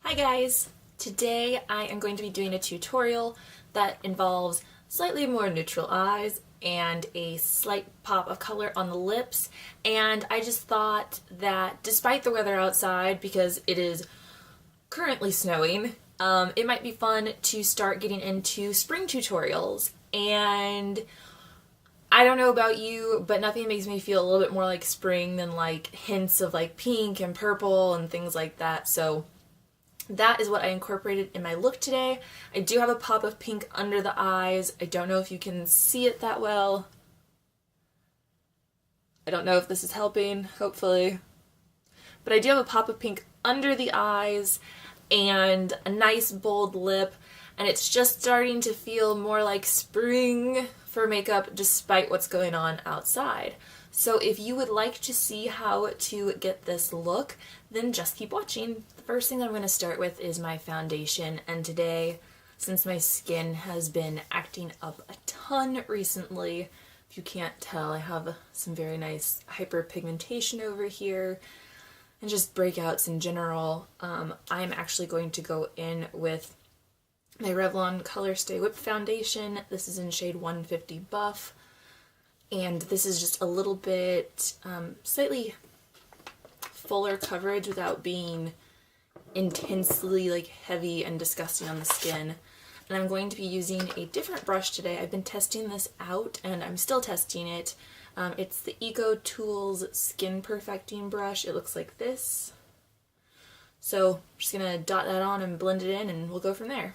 Hi guys! Today I am going to be doing a tutorial that involves slightly more neutral eyes and a slight pop of color on the lips, and I just thought that despite the weather outside, because it is currently snowing, it might be fun to start getting into spring tutorials. And I don't know about you, but nothing makes me feel a little bit more like spring than like hints of like pink and purple and things like that. So that is what I incorporated in my look today. I do have a pop of pink under the eyes. I don't know if you can see it that well. I don't know if this is helping, hopefully. But I do have a pop of pink under the eyes and a nice bold lip, and it's just starting to feel more like spring for makeup despite what's going on outside. So if you would like to see how to get this look, then just keep watching. The first thing that I'm going to start with is my foundation, and today, since my skin has been acting up a ton recently, if you can't tell, I have some very nice hyperpigmentation over here and just breakouts in general. I'm actually going to go in with my Revlon Color Stay Whipped foundation. This is in shade 150 Buff. And this is just a little bit slightly fuller coverage without being intensely like heavy and disgusting on the skin. And I'm going to be using a different brush today. I've been testing this out and I'm still testing it. It's the Eco Tools Skin Perfecting Brush. It looks like this. So I'm just going to dot that on and blend it in, and we'll go from there.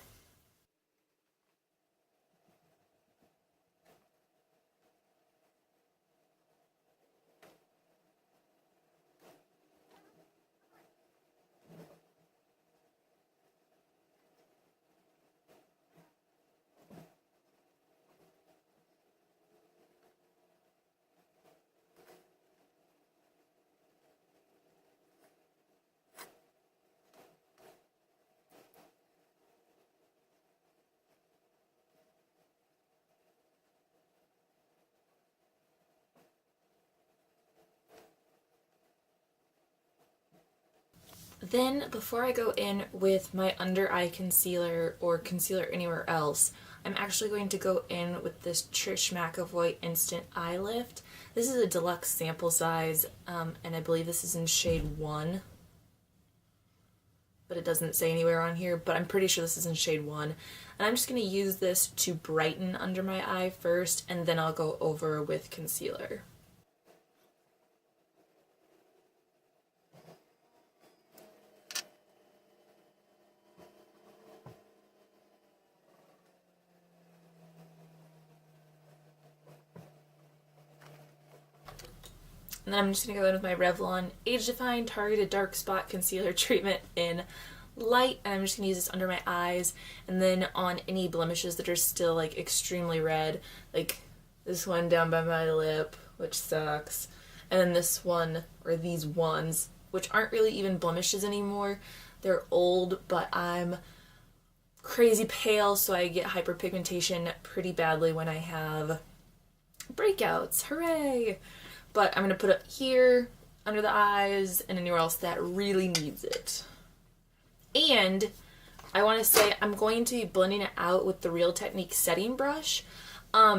Then, before I go in with my under eye concealer or concealer anywhere else, I'm actually going to go in with this Trish McEvoy Instant Eye Lift. This is a deluxe sample size, and I believe this is in shade 1. But it doesn't say anywhere on here, but I'm pretty sure this is in shade 1. And I'm just going to use this to brighten under my eye first, and then I'll go over with concealer. And then I'm just going to go in with my Revlon Age Define Targeted Dark Spot Concealer Treatment in Light. And I'm just going to use this under my eyes. And then on any blemishes that are still like extremely red. Like this one down by my lip, which sucks. And then this one, or these ones, which aren't really even blemishes anymore. They're old, but I'm crazy pale, so I get hyperpigmentation pretty badly when I have breakouts. Hooray! But I'm going to put it here, under the eyes, and anywhere else that really needs it. And I want to say I'm going to be blending it out with the Real Technique setting brush. I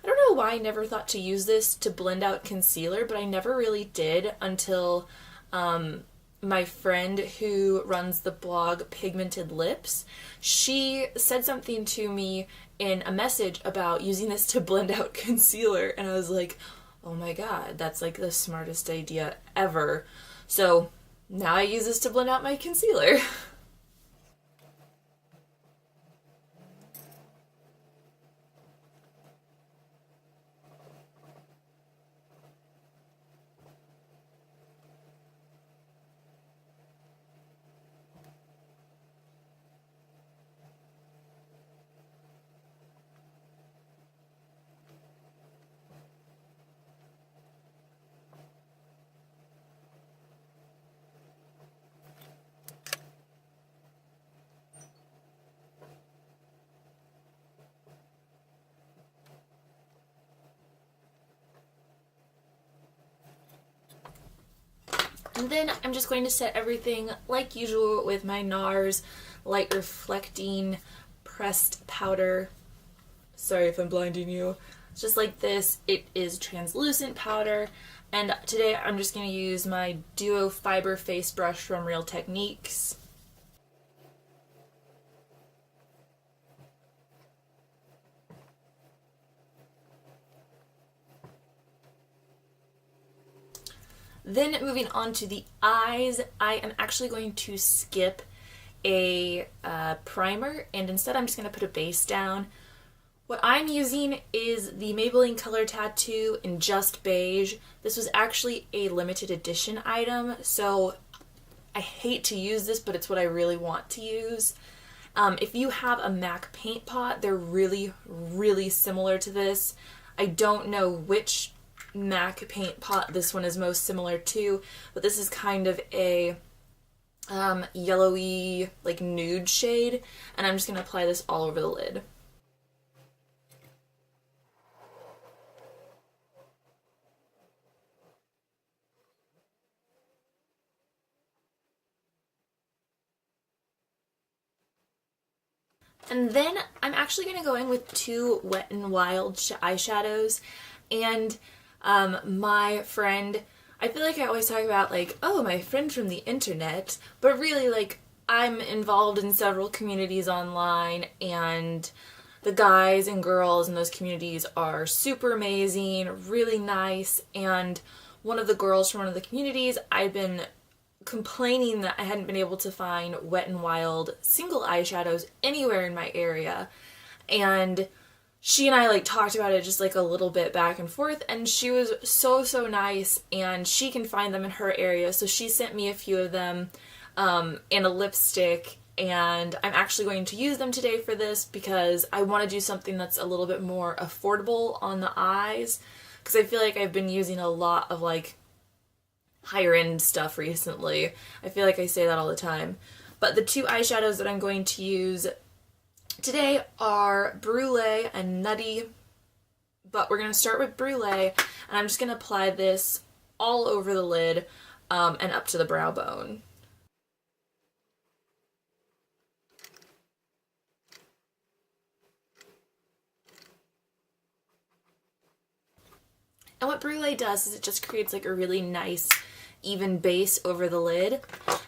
don't know why I never thought to use this to blend out concealer, but I never really did until my friend who runs the blog Pigmented Lips, she said something to me in a message about using this to blend out concealer, and I was like, oh my god, that's like the smartest idea ever. So now I use this to blend out my concealer. And then I'm just going to set everything like usual with my NARS Light Reflecting Pressed Powder. Sorry if I'm blinding you. Just like this. It is translucent powder. And today I'm just going to use my Duo Fiber Face Brush from Real Techniques. Then moving on to the eyes, I am actually going to skip a primer, and instead I'm just going to put a base down. What I'm using is the Maybelline Color Tattoo in Just Beige. This was actually a limited edition item, so I hate to use this, but it's what I really want to use. If you have a MAC paint pot, they're really, really similar to this. I don't know which MAC paint pot this one is most similar to, but this is kind of a yellowy, like nude shade, and I'm just going to apply this all over the lid. And then I'm actually going to go in with two Wet n Wild eyeshadows, and my friend, I feel like I always talk about like, oh, my friend from the internet, but really like I'm involved in several communities online, and the guys and girls in those communities are super amazing, really nice, and one of the girls from one of the communities, I've been complaining that I hadn't been able to find Wet n Wild single eyeshadows anywhere in my area, and she and I like talked about it just like a little bit back and forth, and she was so nice, and she can find them in her area, so she sent me a few of them and a lipstick, and I'm actually going to use them today for this because I want to do something that's a little bit more affordable on the eyes, because I feel like I've been using a lot of like higher end stuff recently. I feel like I say that all the time. But the two eyeshadows that I'm going to use today are Brulee and Nutty. But we're going to start with Brulee, and I'm just going to apply this all over the lid and up to the brow bone. And what Brulee does is it just creates like a really nice even base over the lid.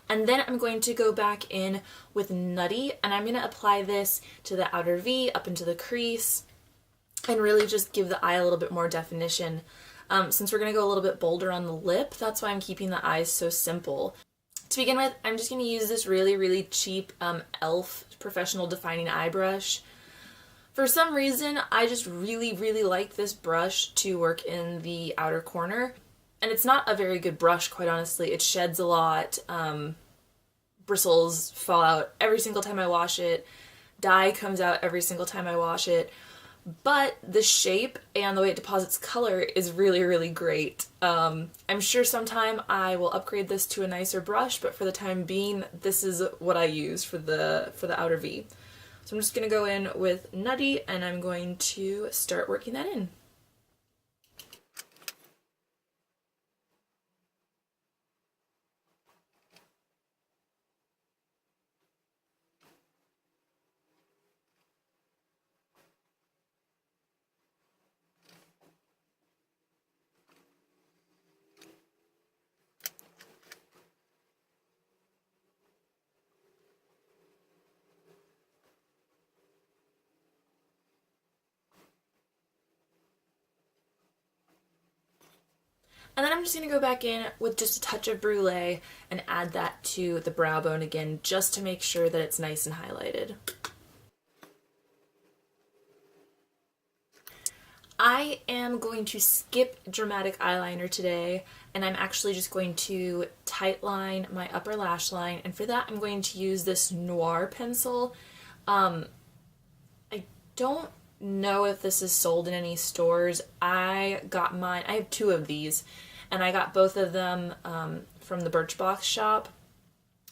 And then I'm going to go back in with Nutty, and I'm going to apply this to the outer V, up into the crease, and really just give the eye a little bit more definition. Since we're going to go a little bit bolder on the lip, that's why I'm keeping the eyes so simple. To begin with, I'm just going to use this really cheap e.l.f. professional defining eye brush. For some reason, I just really like this brush to work in the outer corner. And it's not a very good brush, quite honestly. It sheds a lot. Bristles fall out every single time I wash it. Dye comes out every single time I wash it. But the shape and the way it deposits color is really great. I'm sure sometime I will upgrade this to a nicer brush, but for the time being, this is what I use for the outer V. So I'm just going to go in with Nutty, and I'm going to start working that in. And then I'm just going to go back in with just a touch of Brulee and add that to the brow bone again, just to make sure that it's nice and highlighted. I am going to skip dramatic eyeliner today, and I'm actually just going to tightline my upper lash line, and for that I'm going to use this Noir pencil. I don't know if this is sold in any stores. I got mine, I have two of these, and I got both of them from the Birchbox shop,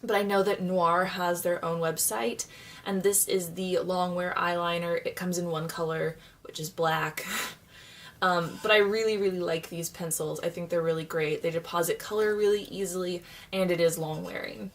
but I know that Noir has their own website, and this is the Longwear eyeliner. It comes in one color, which is black. But I really, really like these pencils. I think they're really great. They deposit color really easily, and it is long wearing.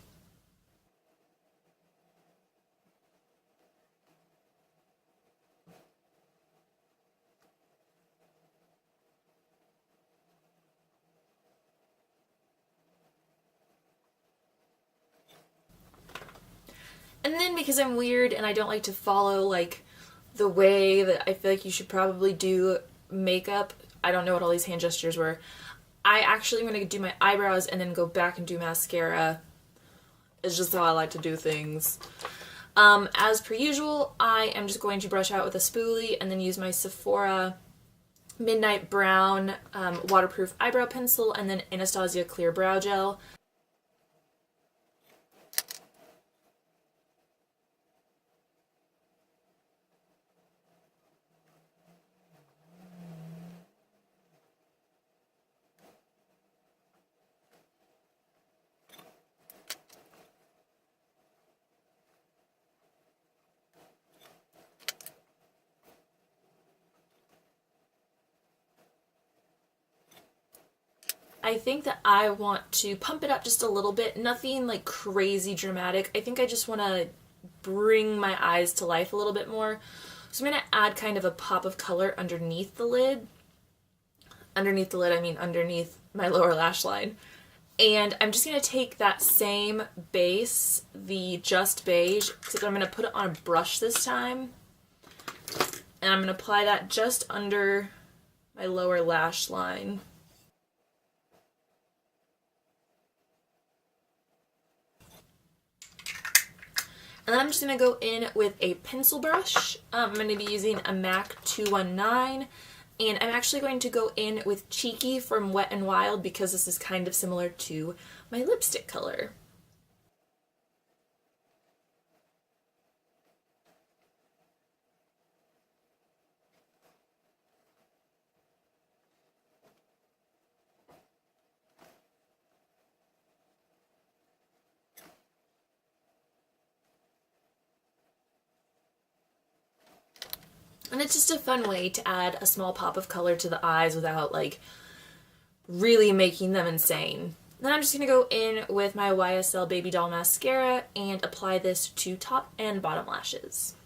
And then because I'm weird and I don't like to follow like the way that I feel like you should probably do makeup, I don't know what all these hand gestures were. I actually am going to do my eyebrows and then go back and do mascara. It's just how I like to do things. As per usual, I am just going to brush out with a spoolie and then use my Sephora Midnight Brown waterproof eyebrow pencil and then Anastasia Clear Brow Gel. I think that I want to pump it up just a little bit, nothing like crazy dramatic. I think I just want to bring my eyes to life a little bit more. So I'm going to add kind of a pop of color underneath the lid. Underneath the lid, I mean underneath my lower lash line. And I'm just going to take that same base, the Just Beige, except I'm going to put it on a brush this time. And I'm going to apply that just under my lower lash line. And then I'm just going to go in with a pencil brush. I'm going to be using a MAC 219. And I'm actually going to go in with Cheeky from Wet n Wild because this is kind of similar to my lipstick color. And it's just a fun way to add a small pop of color to the eyes without like really making them insane. Then I'm just going to go in with my YSL Baby Doll Mascara and apply this to top and bottom lashes.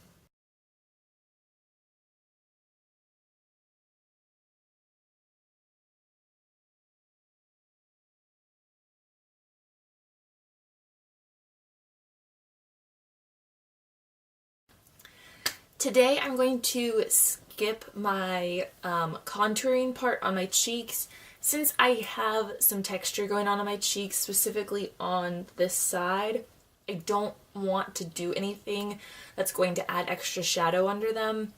Today I'm going to skip my contouring part on my cheeks since I have some texture going on my cheeks, specifically on this side. I don't want to do anything that's going to add extra shadow under them,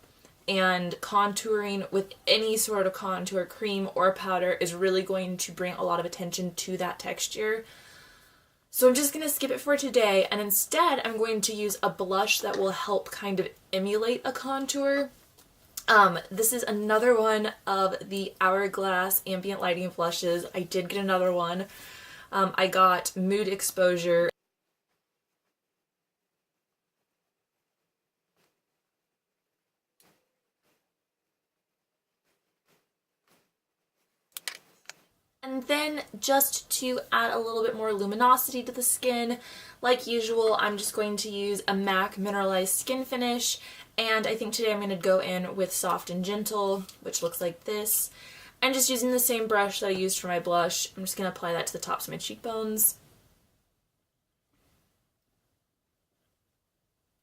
and contouring with any sort of contour cream or powder is really going to bring a lot of attention to that texture. So I'm just going to skip it for today, and instead I'm going to use a blush that will help kind of emulate a contour. This is another one of the Hourglass Ambient Lighting blushes. I did get another one. I got Mood Exposure. And then just to add a little bit more luminosity to the skin, like usual, I'm just going to use a MAC Mineralized Skin Finish, and I think today I'm going to go in with Soft and Gentle, which looks like this. And just using the same brush that I used for my blush, I'm just going to apply that to the tops of my cheekbones.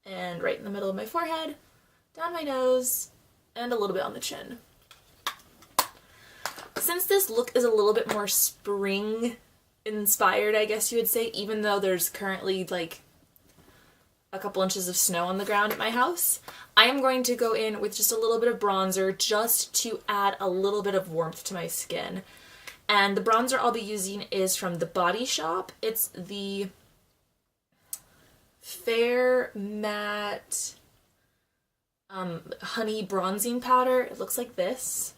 And right in the middle of my forehead, down my nose, and a little bit on the chin. Since this look is a little bit more spring inspired, I guess you would say, even though there's currently like a couple inches of snow on the ground at my house, I am going to go in with just a little bit of bronzer just to add a little bit of warmth to my skin. And the bronzer I'll be using is from The Body Shop. It's the Fair Matte Honey Bronzing Powder. It looks like this.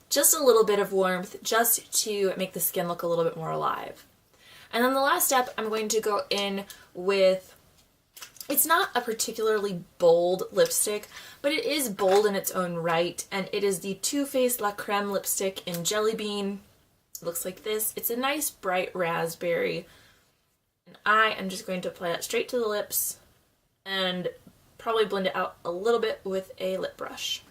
Just a little bit of warmth, just to make the skin look a little bit more alive. And then the last step, I'm going to go in with It's not a particularly bold lipstick, but it is bold in its own right, and it is the Too Faced La Creme lipstick in Jelly Bean. It looks like this. It's a nice bright raspberry, and I am just going to apply that straight to the lips and probably blend it out a little bit with a lip brush.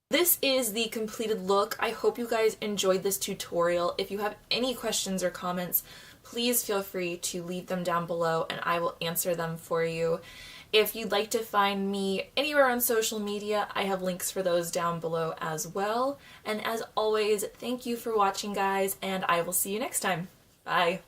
This is the completed look. I hope you guys enjoyed this tutorial. If you have any questions or comments, please feel free to leave them down below and I will answer them for you. If you'd like to find me anywhere on social media, I have links for those down below as well. And as always, thank you for watching, guys, and I will see you next time. Bye!